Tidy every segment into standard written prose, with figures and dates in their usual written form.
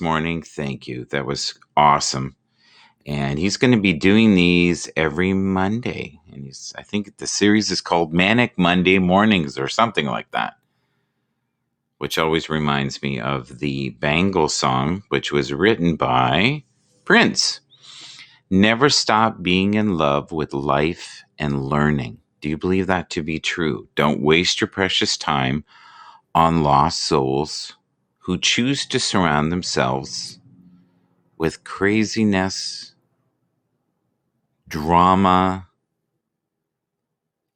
morning. Thank you. That was awesome. And he's going to be doing these every Monday. And I think the series is called Manic Monday Mornings or something like that, which always reminds me of the Bangle song, which was written by Prince. Never stop being in love with life and learning. Do you believe that to be true? Don't waste your precious time on lost souls who choose to surround themselves with craziness, drama,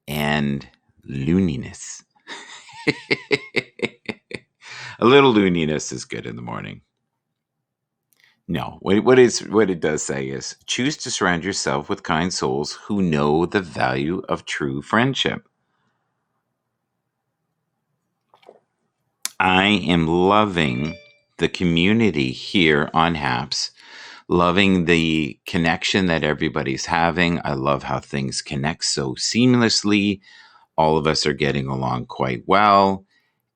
and looniness. A little looniness is good in the morning. No, what it does say is choose to surround yourself with kind souls who know the value of true friendship. I am loving the community here on HAPS, loving the connection that everybody's having. I love how things connect so seamlessly. All of us are getting along quite well.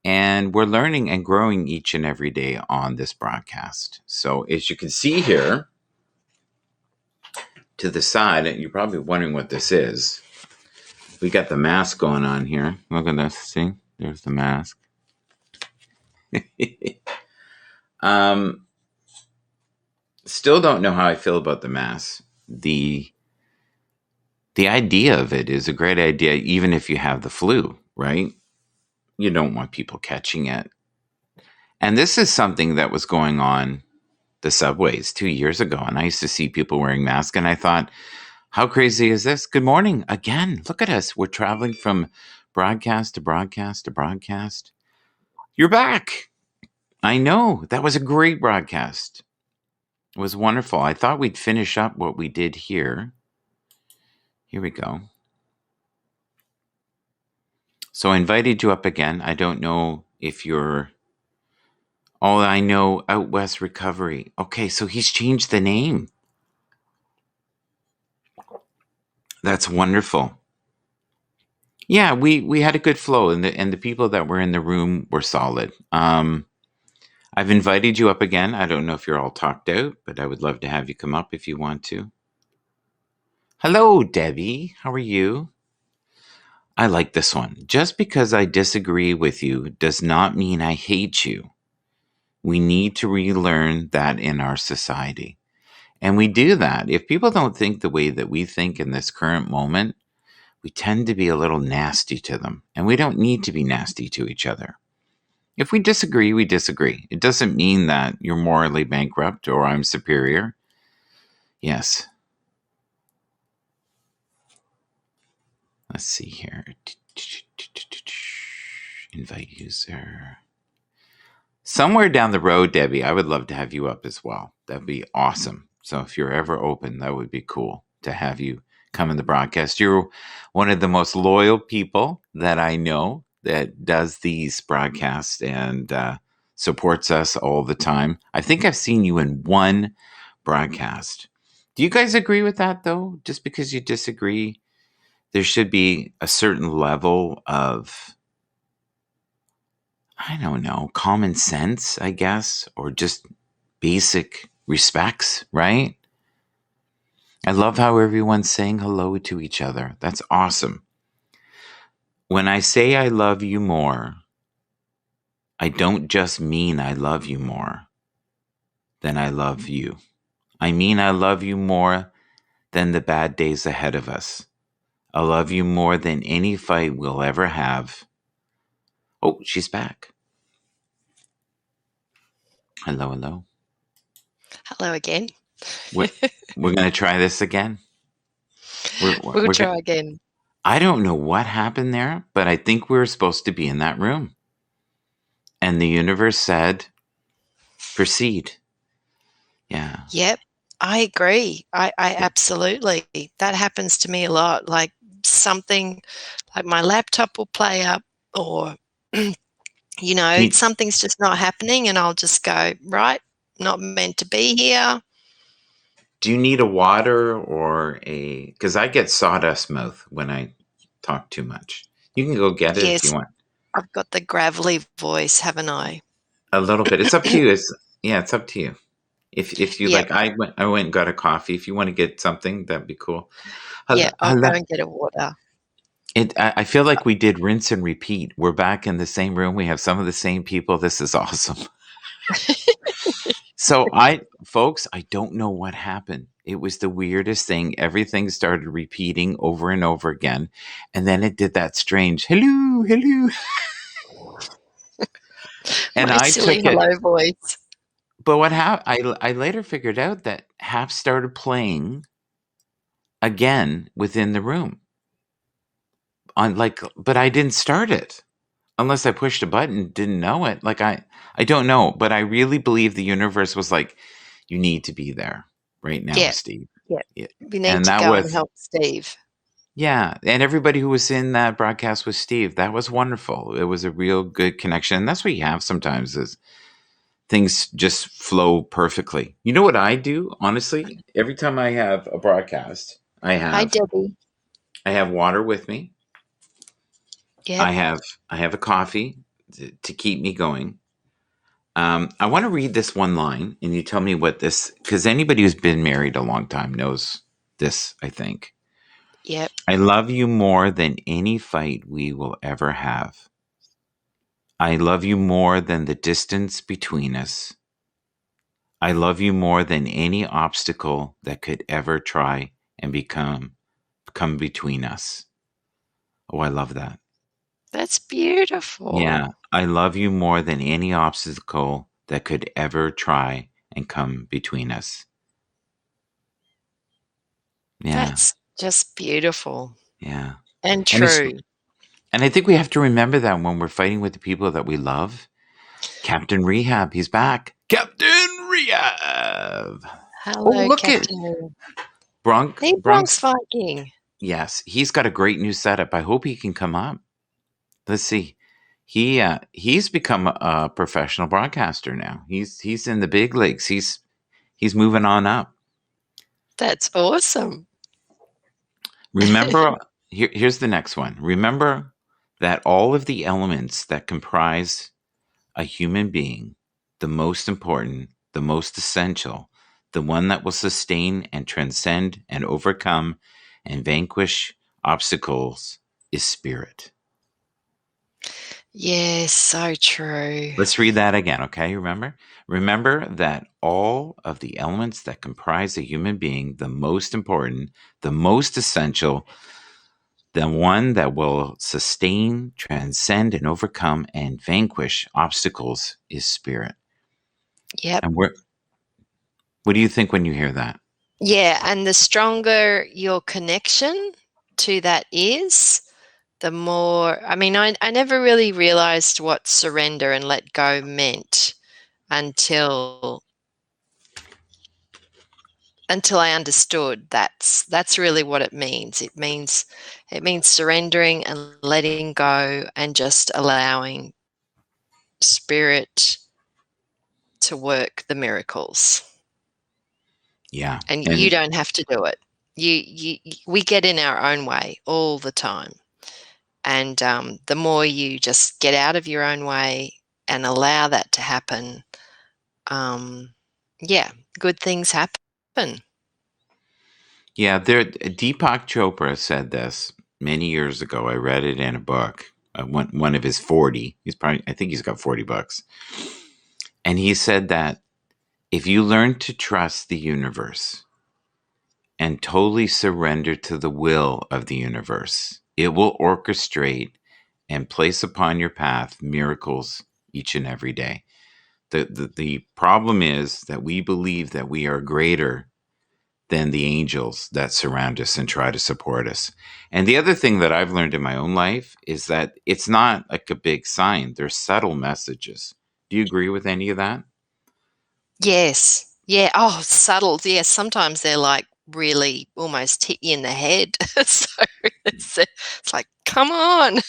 And we're learning and growing each and every day on this broadcast. So as you can see here to the side, and you're probably wondering what this is. We got the mask going on here. Look at this. See, there's the mask. Still don't know how I feel about the mask. The idea of it is a great idea, even if you have the flu, right? You don't want people catching it. And this is something that was going on the subways 2 years ago. And I used to see people wearing masks and I thought, how crazy is this? Good morning again. Look at us. We're traveling from broadcast to broadcast to broadcast. You're back. I know. That was a great broadcast. It was wonderful. I thought we'd finish up what we did here. Here we go. So I invited you up again. I don't know if you're... Oh, I know, Out West Recovery. Okay, so he's changed the name. That's wonderful. Yeah, we had a good flow, and the people that were in the room were solid. I've invited you up again. I don't know if you're all talked out, but I would love to have you come up if you want to. Hello, Debbie. How are you? I like this one. Just because I disagree with you does not mean I hate you. We need to relearn that in our society. And we do that. If people don't think the way that we think in this current moment, we tend to be a little nasty to them. And we don't need to be nasty to each other. If we disagree, we disagree. It doesn't mean that you're morally bankrupt or I'm superior. Yes. Let's see here. Invite user. Somewhere down the road, Debbie, I would love to have you up as well. That'd be awesome. So if you're ever open, that would be cool to have you come in the broadcast. You're one of the most loyal people that I know that does these broadcasts and supports us all the time. I think I've seen you in one broadcast. Do you guys agree with that, though? Just because you disagree, there should be a certain level of, I don't know, common sense, I guess, or just basic respects, right? I love how everyone's saying hello to each other. That's awesome. When I say I love you more, I don't just mean I love you more than I love you. I mean I love you more than the bad days ahead of us. I love you more than any fight we'll ever have. Oh, she's back. Hello, hello. Hello again. We're going to try this again. We'll try again. I don't know what happened there, but I think we were supposed to be in that room. And the universe said, proceed. Yeah. Yep, I agree. I absolutely. That happens to me a lot. Like something, like my laptop will play up or, something's just not happening and I'll just go, right, not meant to be here. Do you need a water or because I get sawdust mouth when I talk too much. You can go get it if you want. I've got the gravelly voice, haven't I? A little bit. It's up to you. Yeah, it's up to you. If you Yep, like, I went and got a coffee. If you want to get something, that'd be cool. yeah, I I'll go love and get a water. it. I feel like we did rinse and repeat. We're back in the same room. We have some of the same people. This is awesome. So folks, I don't know what happened. It was the weirdest thing. Everything started repeating over and over again, and then it did that strange hello, hello, and My I silly took it. hello voice. But what happened? I later figured out that Hap started playing again within the room on like, but I didn't start it unless I pushed a button. Didn't know it. Like I don't know, but I really believe the universe was like, you need to be there right now, Yeah, Steve. yeah. Yeah. We need And to that go and was help Steve. yeah, and everybody who was in that broadcast with Steve, that was wonderful. It was a real good connection. And that's what you have sometimes is things just flow perfectly. You know what I do, honestly? Every time I have a broadcast, Hi, Debbie. I have water with me. Yep, I have I have a coffee to keep me going. I want to read this one line, and you tell me what this, because anybody who's been married a long time knows this. I think yep, I love you more than any fight we will ever have. I love you more than the distance between us. I love you more than any obstacle that could ever try and come between us. Oh, I love that. that's Yeah, beautiful. I love you more than any obstacle that could ever try and come between us. Yeah, That's just beautiful yeah. and And it's true. and I think we have to remember that when we're fighting with the people that we love. Captain Rehab, he's back. Captain Rehab. Oh, Hello, look at Captain. Hey, Bronx Bronx. Viking. Yes, he's got a great new setup. I hope he can come up. Let's see. He's become a professional broadcaster now. He's in the big leagues. He's moving on up. That's awesome. Remember, here's the next one. Remember that all of the elements that comprise a human being, the most important, the most essential, the one that will sustain and transcend and overcome and vanquish obstacles is spirit. Yes, so true. Let's read that again, okay? Remember that all of the elements that comprise a human being, the most important, the most essential, the one that will sustain, transcend, and overcome and vanquish obstacles is spirit. Yep. And what do you think when you hear that? Yeah, and the stronger your connection to that is, the more, I mean, I never really realized what surrender and let go meant until I understood that's really what it means. It means surrendering and letting go and just allowing spirit to work the miracles. Yeah. And you And don't have to do it. We get in our own way all the time. And the more you just get out of your own way and allow that to happen, yeah, good things happen. yeah, Deepak Chopra said this many years ago. I read it in a book. One of his 40. I think he's got 40 books. And he said that if you learn to trust the universe and totally surrender to the will of the universe, it will orchestrate and place upon your path miracles each and every day. The problem is that we believe that we are greater than the angels that surround us and try to support us. And the other thing that I've learned in my own life is that it's not like a big sign, there's subtle messages. Do you agree with any of that? Yes. Yeah. Oh, subtle. Yeah. Sometimes they're like really almost hit you in the head. So it's like, come on.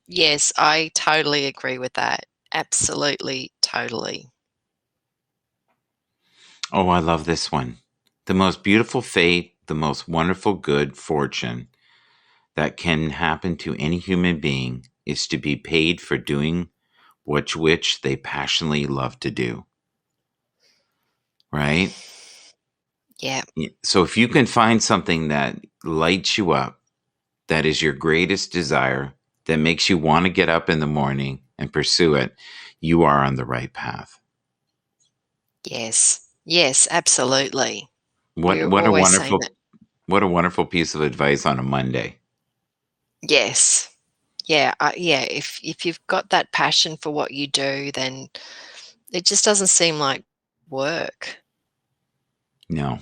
Yes, I totally agree with that. Absolutely, totally. Oh, I love this one. The most beautiful fate, the most wonderful good fortune that can happen to any human being is to be paid for doing which they passionately love to do, right? Yeah. So if you can find something that lights you up, that is your greatest desire, that makes you want to get up in the morning and pursue it, you are on the right path. Yes. Yes, absolutely. What We're what a always saying wonderful that. what a wonderful piece of advice on a Monday. Yes. Yeah, yeah, if you've got that passion for what you do, then it just doesn't seem like work. No.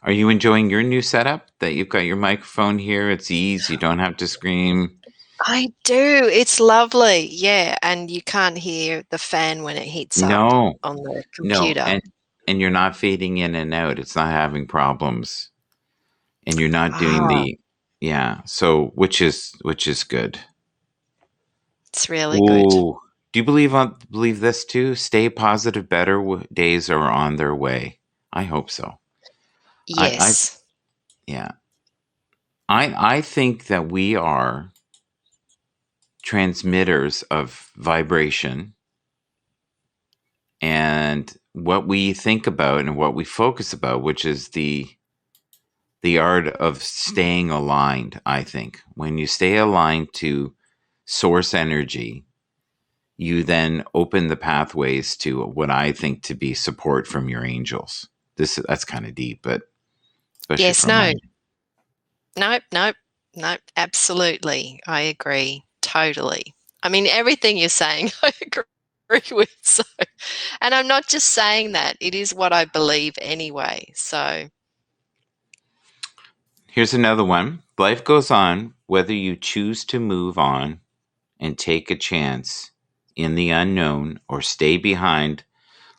Are you enjoying your new setup that you've got your microphone here? It's easy. You don't have to scream. I do, it's lovely, yeah, and you can't hear the fan when it heats up No, on the no. computer. And you're not fading in and out. It's not having problems. And you're not doing Ah, the, yeah. So which is good. it's really good. Oh, do you believe this too? Stay positive. Better days are on their way. I hope so. I Yes. yeah. I think that we are transmitters of vibration, and what we think about and what we focus about, which is the art of staying aligned. I think when you stay aligned to source energy, you then open the pathways to what I think to be support from your angels. That's kind of deep, but especially Yes, for no. Monday. Nope, nope, nope, absolutely. I agree, totally. I mean, everything you're saying, I agree with, so and I'm not just saying that, it is what I believe anyway, so Here's another one. Life goes on whether you choose to move on and take a chance in the unknown or stay behind,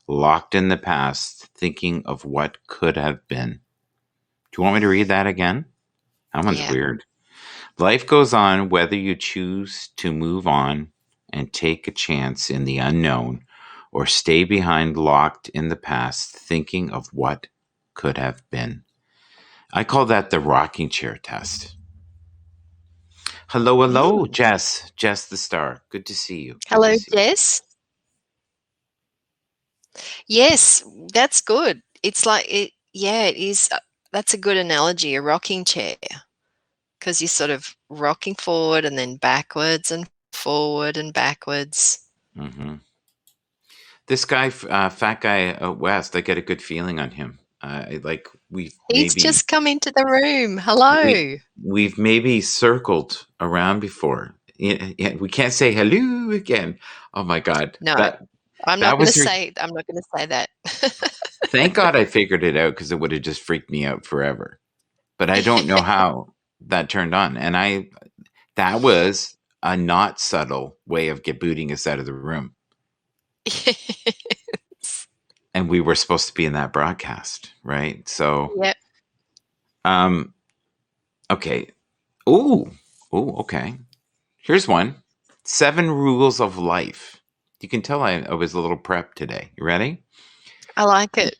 locked in the past, thinking of what could have been. Do you want me to read that again? That one's yeah. weird. Life goes on whether you choose to move on and take a chance in the unknown or stay behind, locked in the past, thinking of what could have been. I call that the rocking chair test. Hello, hello, Mm. Jess. Jess the Star. Good to see you. Good to Hello, see you. Jess? Yes, that's good. It's like it yeah, it is, that's a good analogy, a rocking chair, because 'cause you're sort of rocking forward and then backwards and forward and backwards. Hmm. This guy, fat guy out west, I get a good feeling on him. Like He's just come into the room. Hello. we've maybe circled around before. Yeah, we can't say hello again. Oh my God, No, that was her. I'm not gonna say that. Thank God I figured it out because it would have just freaked me out forever. But I don't know how that turned on, and that was a not subtle way of get booting us out of the room. Yes. And we were supposed to be in that broadcast, right? So, Yep, um, okay. Ooh, ooh, okay. Here's one. 7 rules of life. You can tell I was a little prepped today. You ready? I like it.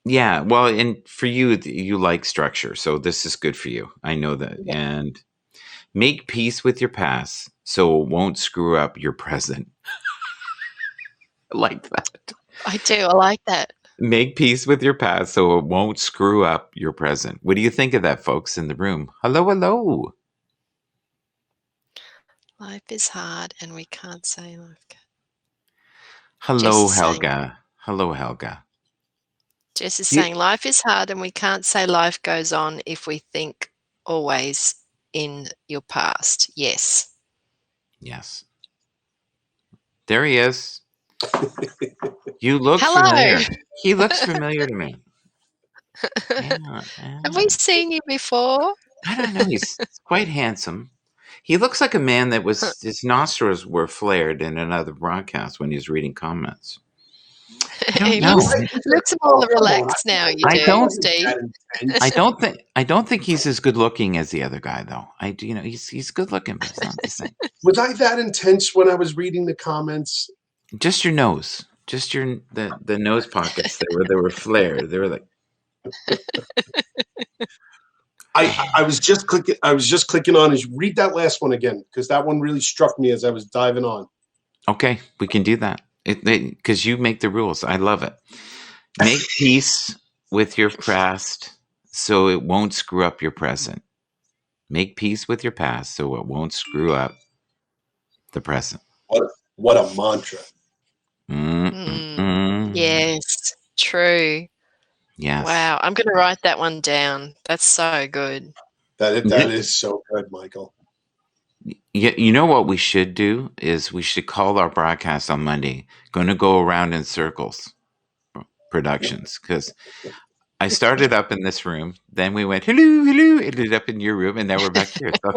Yeah. Well, and for you, you like structure, so this is good for you. I know that. Yeah, And make peace with your past so it won't screw up your present. I like that. I do, I like that. Make peace with your past so it won't screw up your present. What do you think of that, folks in the room? Hello, hello. Life is hard and we can't say Jess Hello, is saying Helga. Hello, Helga. Jess is Do you, saying life is hard and we can't say life goes on if we think always in your past. Yes. yes. There he is. You look Hello. familiar. He looks familiar to me. Yeah, Have we yeah. seen you before? I don't know. He's quite handsome. He looks like a man that was his nostrils were flared in another broadcast when he was reading comments. I don't He Was know. looks I there? looks more Oh, come on. relaxed now, you I do, I don't. wasn't Steve. that intense. I don't think he's as good looking as the other guy though. He's good looking, but it's not the same. Was I that intense when I was reading the comments? Just your nose, just the nose pockets. They were flared. They were like, I was just clicking. I was just clicking on. Is read that last one again because that one really struck me as I was diving on. Okay, we can do that. Because you make the rules. I love it. Make peace with your past so it won't screw up your present. Make peace with your past so it won't screw up the present. What a mantra. Yes, true. Yes. Wow, I'm going to write that one down. That's so good. That is so good, Michael. You know what we should do is we should call our broadcast on Monday. Going to go around in circles. Productions, because I started up in this room, then we went hello, ended up in your room, and now we're back here. So,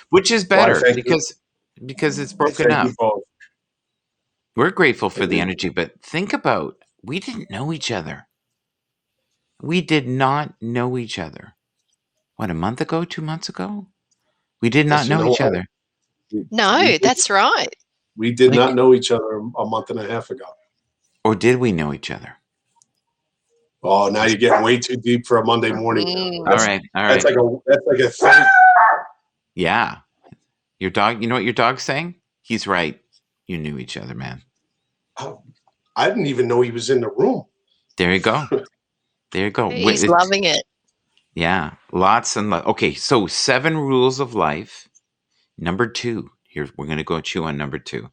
which is better because it's broken up. We're grateful for the energy, but think about, we didn't know each other. We did not know each other. What, a month ago, 2 months ago? We did not know each other. No, that's right. We did not know each other a month and a half ago. Or did we know each other? Oh, now you're getting way too deep for a Monday morning. All right. That's like a thing. Yeah. Your dog, you know what your dog's saying? He's right. You knew each other, man. Oh, I didn't even know he was in the room. There you go. There you go. He's loving it. Yeah. Lots and lots. Okay. So 7 rules of life. Number 2. Here, we're going to go chew on number 2.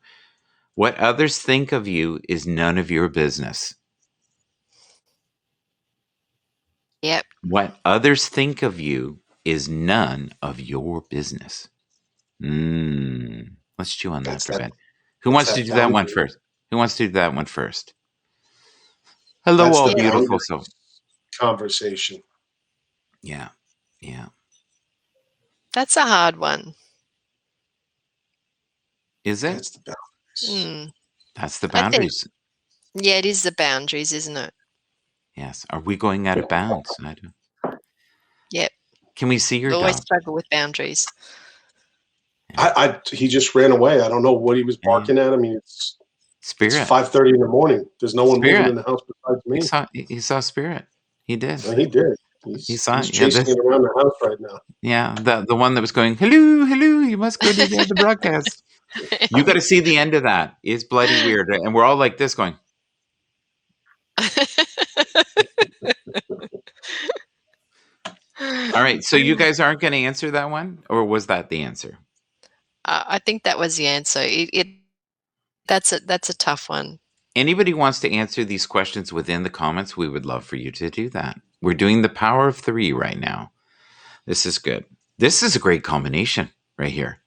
What others think of you is none of your business. Yep. What others think of you is none of your business. Let's chew on that for a bit. Who wants to do that one first? Who wants to do that one first? Hello, all beautiful souls. Conversation. Yeah. Yeah. That's a hard one. Is it? That's the boundaries. That's the boundaries. Yeah, it is the boundaries, isn't it? Yes. Are we going out of bounds? I don't. Yep. Can we see your dog? Always struggle with boundaries. He just ran away. I don't know what he was barking at. I mean, it's Spirit. It's 5:30 in the morning. There's no one moving in the house besides me. He saw Spirit. He did. Well, he did. He's chasing it around the house right now. Yeah, the one that was going, hello, you must go to the broadcast. You got to see the end of that. It's bloody weird. And we're all like this going. All right. So you guys aren't going to answer that one? Or was that the answer? I think that was the answer. That's a tough one. Anybody wants to answer these questions within the comments, we would love for you to do that. We're doing the power of 3 right now. This is good. This is a great combination right here.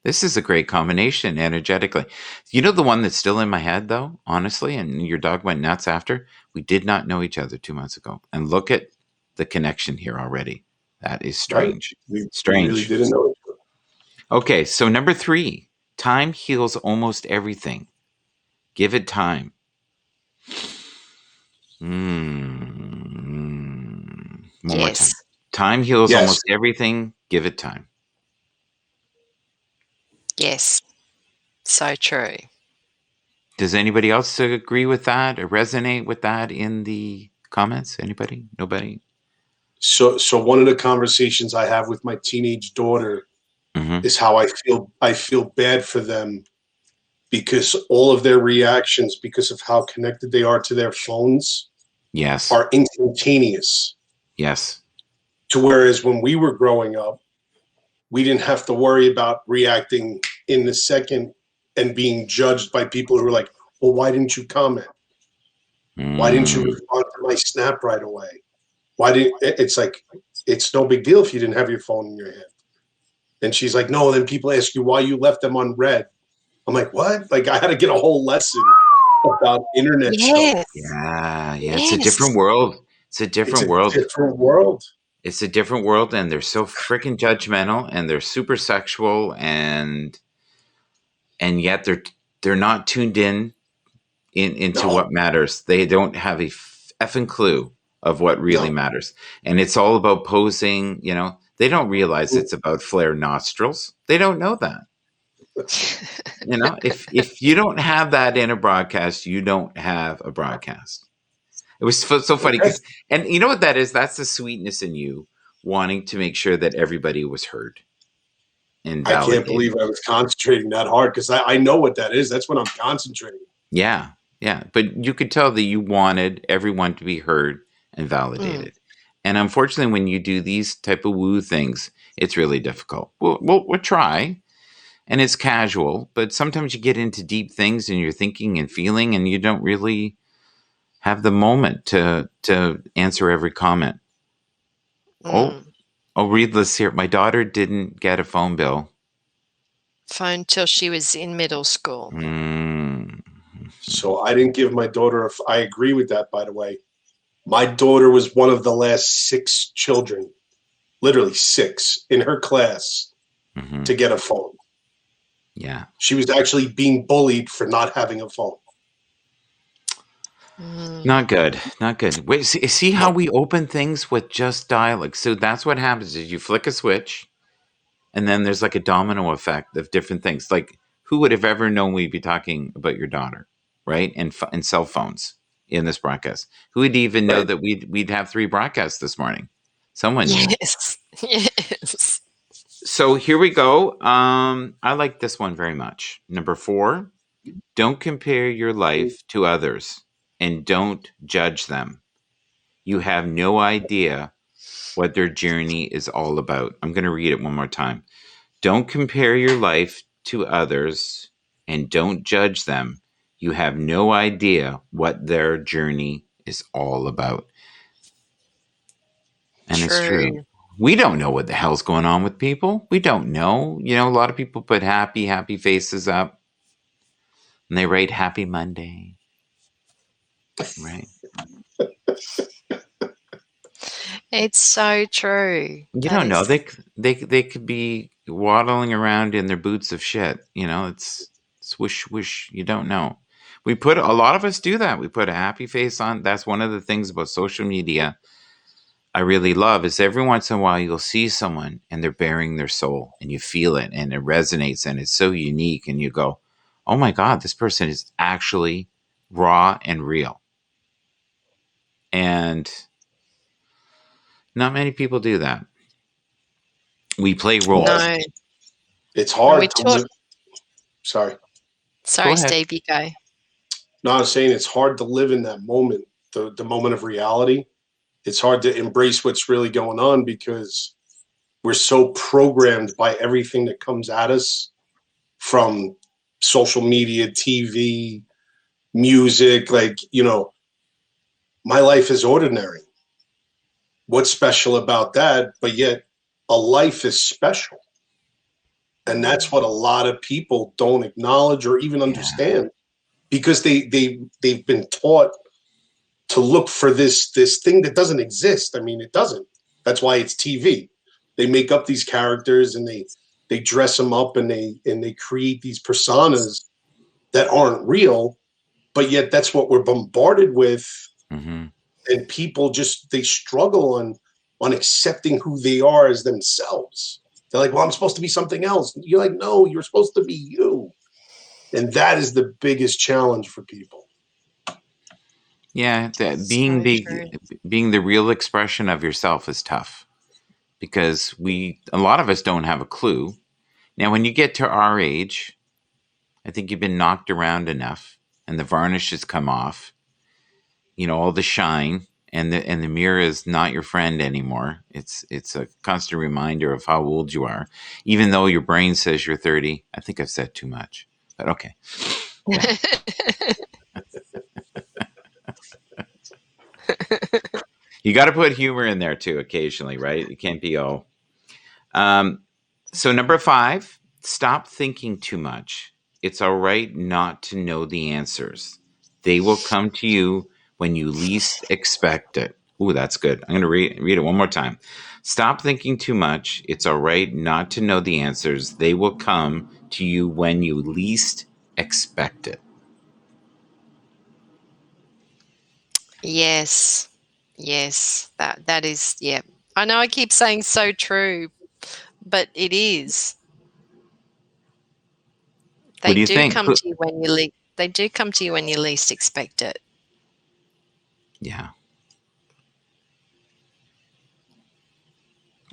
This is a great combination energetically. You know the one that's still in my head, though, honestly, and your dog went nuts after? We did not know each other 2 months ago. And look at the connection here already. That is strange. Right. Strange. We really didn't know each other. Okay, so number 3. Time heals almost everything. Give it time. One more time. Time heals almost everything. Give it time. Yes. So true. Does anybody else agree with that or resonate with that in the comments? Anybody? Nobody? So one of the conversations I have with my teenage daughter is how I feel bad for them because all of their reactions, because of how connected they are to their phones, are instantaneous. Yes. To whereas when we were growing up, we didn't have to worry about reacting in the second and being judged by people who were like, well, why didn't you comment? Why didn't you respond to my snap right away? It's like, it's no big deal if you didn't have your phone in your hand. And she's like, no, then people ask you why you left them unread. I'm like, what? Like I had to get a whole lesson about internet stuff. Yeah. It's a different world. It's a different world. It's a different world, and they're so freaking judgmental, and they're super sexual, and yet they're not tuned into what matters. They don't have a effing clue of what really matters, and it's all about posing. You know, they don't realize it's about flare nostrils. They don't know that. You know, if you don't have that in a broadcast, you don't have a broadcast. It was so funny. And you know what that is? That's the sweetness in you wanting to make sure that everybody was heard. and I can't validated. believe I was concentrating that hard because I know what that is. That's when I'm concentrating. Yeah. Yeah. But you could tell that you wanted everyone to be heard and validated. And unfortunately, when you do these type of woo things, it's really difficult. We'll try, and it's casual, but sometimes you get into deep things and you're thinking and feeling, and you don't really have the moment to answer every comment. Oh, I'll read this here. My daughter didn't get a phone bill. Phone till she was in middle school. So I didn't give my daughter I agree with that, by the way. My daughter was one of the last 6 children, literally 6, in her class to get a phone. Yeah. She was actually being bullied for not having a phone. Not good. Not good. Wait, see how we open things with just dialogue? So that's what happens is you flick a switch, and then there's like a domino effect of different things. Like, who would have ever known we'd be talking about your daughter, right? And cell phones in this broadcast. Who would even know that we'd have 3 broadcasts this morning? Someone knew. Yes. Yes. So here we go. I like this one very much. Number 4, don't compare your life to others and don't judge them. You have no idea what their journey is all about. I'm going to read it one more time. Don't compare your life to others and don't judge them. You have no idea what their journey is all about. And it's true. We don't know what the hell's going on with people. We don't know. You know, a lot of people put happy faces up and they write Happy Monday. Right. It's so true. You don't know. They could be waddling around in their boots of shit. You know, it's swish swish. You don't know. A lot of us do that. We put a happy face on. That's one of the things about social media I really love is every once in a while you'll see someone and they're bearing their soul and you feel it and it resonates and it's so unique and you go, oh my God, this person is actually raw and real. And not many people do that. We play roles. No. It's hard to live. Sorry, Steve, you go. No, I was saying it's hard to live in that moment, the moment of reality. It's hard to embrace what's really going on because we're so programmed by everything that comes at us from social media, TV, music. Like, you know, my life is ordinary. What's special about that? But yet a life is special. And that's what a lot of people don't acknowledge or even understand because they've been taught to look for this thing that doesn't exist. I mean, it doesn't. That's why it's TV. They make up these characters and they dress them up and they create these personas that aren't real, but yet that's what we're bombarded with. Mm-hmm. And people they struggle on accepting who they are as themselves. They're like, well, I'm supposed to be something else. You're like, no, you're supposed to be you. And that is the biggest challenge for people. Yeah, being the real expression of yourself is tough because a lot of us don't have a clue. Now, when you get to our age, I think you've been knocked around enough and the varnish has come off, you know, all the shine and the mirror is not your friend anymore. It's a constant reminder of how old you are, even though your brain says you're 30. I think I've said too much, but okay. Yeah. You got to put humor in there too occasionally, right? It can't be all. So number 5, stop thinking too much. It's all right not to know the answers. They will come to you when you least expect it. Ooh, that's good. I'm going to read it one more time. Stop thinking too much. It's all right not to know the answers. They will come to you when you least expect it. Yes. Yes. That is, yeah. I know I keep saying so true, but it is. What do you think? Come to you when they do come to you when you least expect it. Yeah.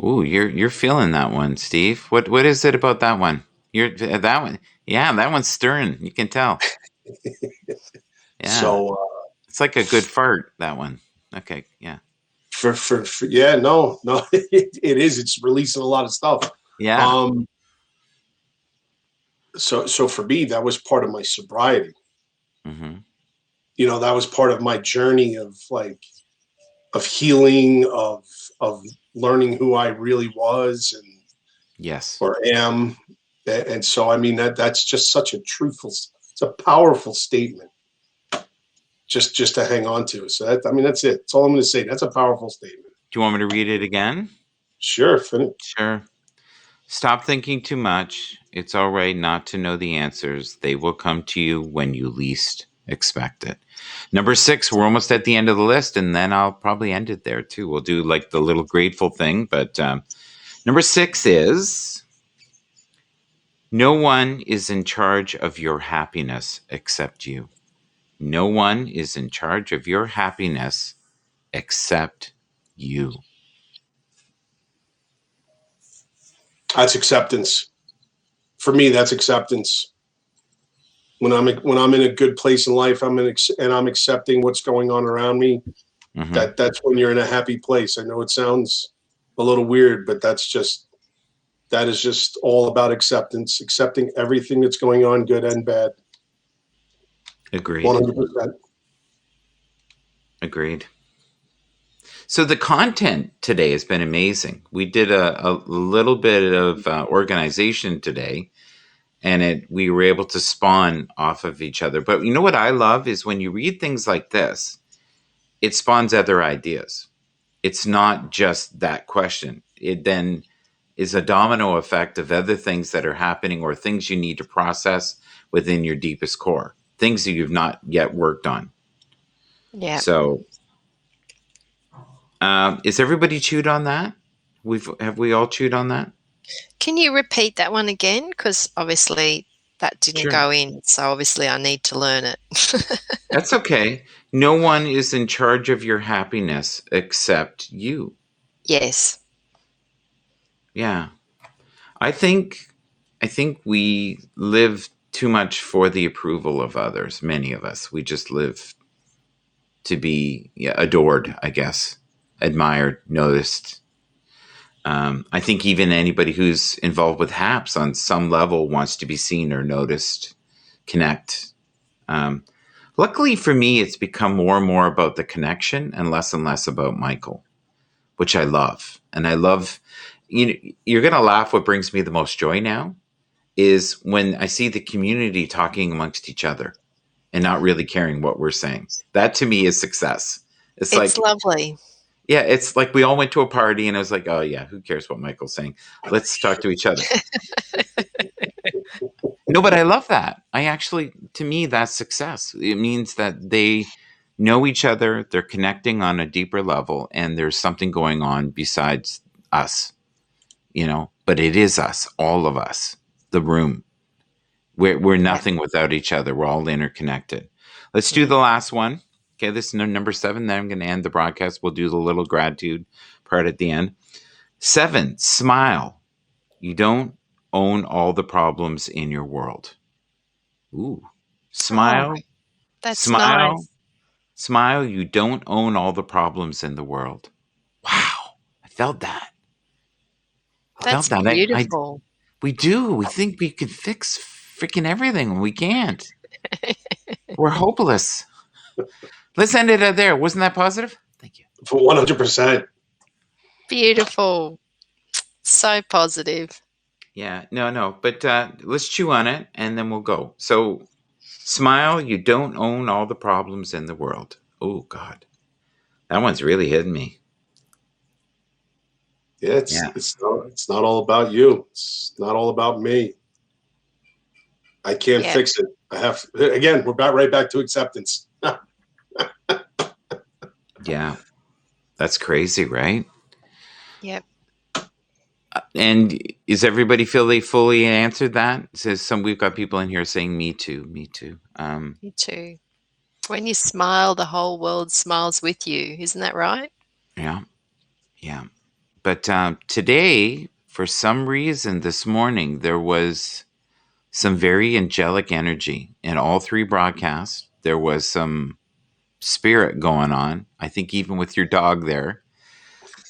Ooh, you're feeling that one, Steve. What is it about that one? You're that one. Yeah, that one's stirring. You can tell. Yeah, So it's like a good fart. That one. Okay. Yeah. for yeah, no, it is. It's releasing a lot of stuff. Yeah. Um, so for me, that was part of my sobriety. Hmm. You know, that was part of my journey of of healing, of learning who I really was and Yes. or am. And so, I mean, that's just such a truthful, it's a powerful statement just to hang on to. So that, I mean, that's it. That's all I'm going to say. That's a powerful statement. Do you want me to read it again? Sure. Finish. Sure. Stop thinking too much. It's all right not to know the answers. They will come to you when you least expect it. Number 6, we're almost at the end of the list, and then I'll probably end it there too. We'll do like the little grateful thing. But number 6 is no one is in charge of your happiness except you. No one is in charge of your happiness except you. That's acceptance. For me, that's acceptance. When I'm in a good place in life, and I'm accepting what's going on around me. Mm-hmm. That's when you're in a happy place. I know it sounds a little weird, but that is just all about acceptance, accepting everything that's going on, good and bad. Agreed. 100%. Agreed. So the content today has been amazing. We did a little bit of organization today, and we were able to spawn off of each other. But you know what I love is when you read things like this, it spawns other ideas. It's not just that question. It then is a domino effect of other things that are happening or things you need to process within your deepest core, things that you've not yet worked on. Yeah. So is everybody chewed on that? Have we all chewed on that? Can you repeat that one again? Because obviously that didn't Sure. go in, so obviously I need to learn it. That's okay. No one is in charge of your happiness except you. Yes. Yeah. I think we live too much for the approval of others. Many of us. We just live to be adored, I guess, admired, noticed. I think even anybody who's involved with HAPS on some level wants to be seen or noticed, connect. Luckily for me, it's become more and more about the connection and less about Michael, which I love. And I love, you're going to laugh. What brings me the most joy now is when I see the community talking amongst each other and not really caring what we're saying. That to me is success. It's like, lovely. yeah, it's like we all went to a party and I was like, oh yeah, who cares what Michael's saying? Let's talk to each other. No, but I love that. To me, that's success. It means that they know each other, they're connecting on a deeper level, and there's something going on besides us, but it is us, all of us, the room. We're nothing without each other. We're all interconnected. Let's do the last one. Okay, this is number 7. Then I'm going to end the broadcast. We'll do the little gratitude part at the end. 7, smile. You don't own all the problems in your world. Ooh. Smile. Oh, that's Smile. nice. Smile. You don't own all the problems in the world. Wow. I felt that. That's beautiful. We do. We think we can fix freaking everything. We can't. We're hopeless. Let's end it there. Wasn't that positive? Thank you. For 100%. Beautiful. So positive. Yeah, no. But let's chew on it and then we'll go. So, smile. You don't own all the problems in the world. Oh, God. That one's really hitting me. Yeah, it's not all about you. It's not all about me. I can't fix it. Again, we're right back to acceptance. Yeah. That's crazy, right? Yep. And is everybody feel they fully answered that? We've got people in here saying, me too. Me too. When you smile, the whole world smiles with you. Isn't that right? Yeah. Yeah. But today, for some reason, this morning, there was some very angelic energy in all three broadcasts. There was some spirit going on. I think even with your dog there.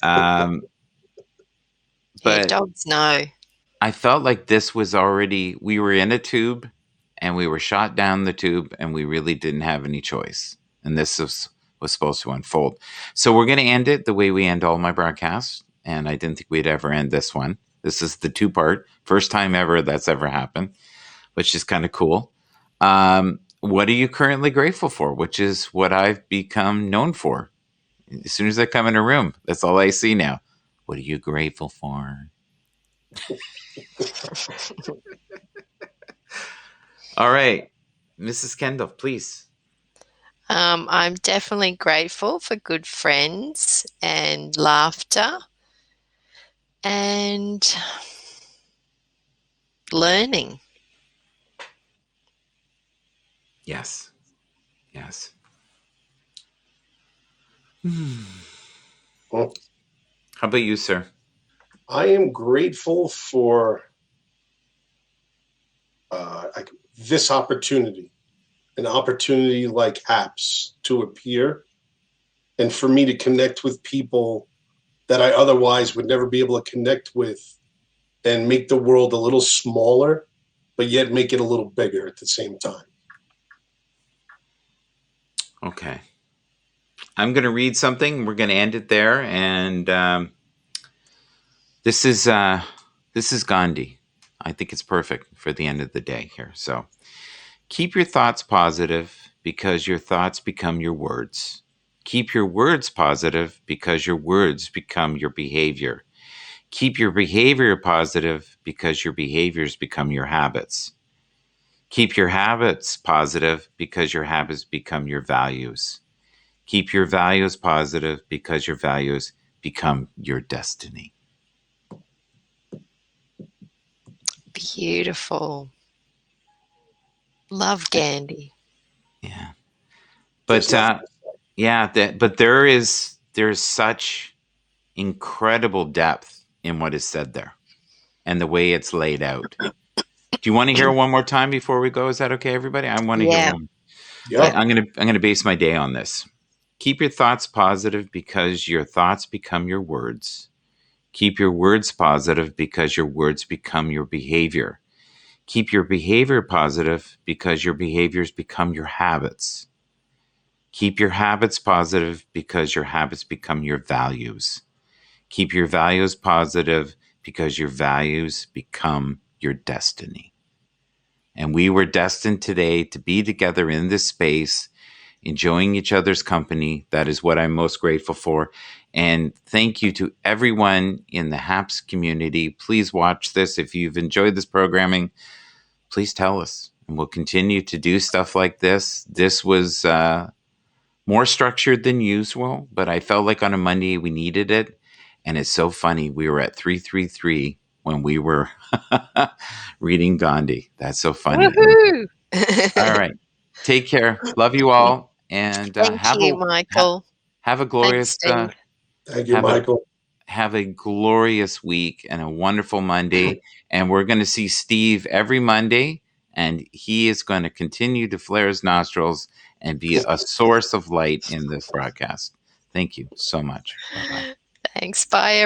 Yeah, But dogs know. I felt like this was already, we were in a tube and we were shot down the tube and we really didn't have any choice. And this was supposed to unfold. So we're going to end it the way we end all my broadcasts. And I didn't think we'd ever end this one. This is the 2-part, first time ever that's ever happened, which is kind of cool. What are you currently grateful for? Which is what I've become known for. As soon as I come in a room, that's all I see now. What are you grateful for? All right, Mrs. Kendall, please. I'm definitely grateful for good friends and laughter and learning. Yes. Yes. Well, How about you, sir? I am grateful for this opportunity, an opportunity like HAPS to appear and for me to connect with people that I otherwise would never be able to connect with and make the world a little smaller, but yet make it a little bigger at the same time. Okay. I'm going to read something. We're going to end it there. And this is Gandhi. I think it's perfect for the end of the day here. So keep your thoughts positive because your thoughts become your words. Keep your words positive because your words become your behavior. Keep your behavior positive because your behaviors become your habits. Keep your habits positive because your habits become your values. Keep your values positive because your values become your destiny. Beautiful. Love Gandhi. Yeah. But but there's such incredible depth in what is said there and the way it's laid out. Do you want to hear one more time before we go? Is that okay, everybody? I want to hear one. Yeah. I'm gonna base my day on this. Keep your thoughts positive because your thoughts become your words. Keep your words positive because your words become your behavior. Keep your behavior positive because your behaviors become your habits. Keep your habits positive because your habits become your values. Keep your values positive because your values become your destiny. And we were destined today to be together in this space, enjoying each other's company. That is what I'm most grateful for. And thank you to everyone in the HAPS community. Please watch this. If you've enjoyed this programming, please tell us. And we'll continue to do stuff like this. This was more structured than usual, but I felt like on a Monday we needed it. And it's so funny. We were at 333 when we were reading Gandhi. That's so funny. Woohoo! All right. Take care. Love you all. And Thank you, Michael. have a glorious Thanks, Steve. Thank you, Michael. have a glorious week and a wonderful Monday. And we're going to see Steve every Monday, and he is going to continue to flare his nostrils and be a source of light in this broadcast. Thank you so much. Bye-bye. Thanks. Bye, everyone.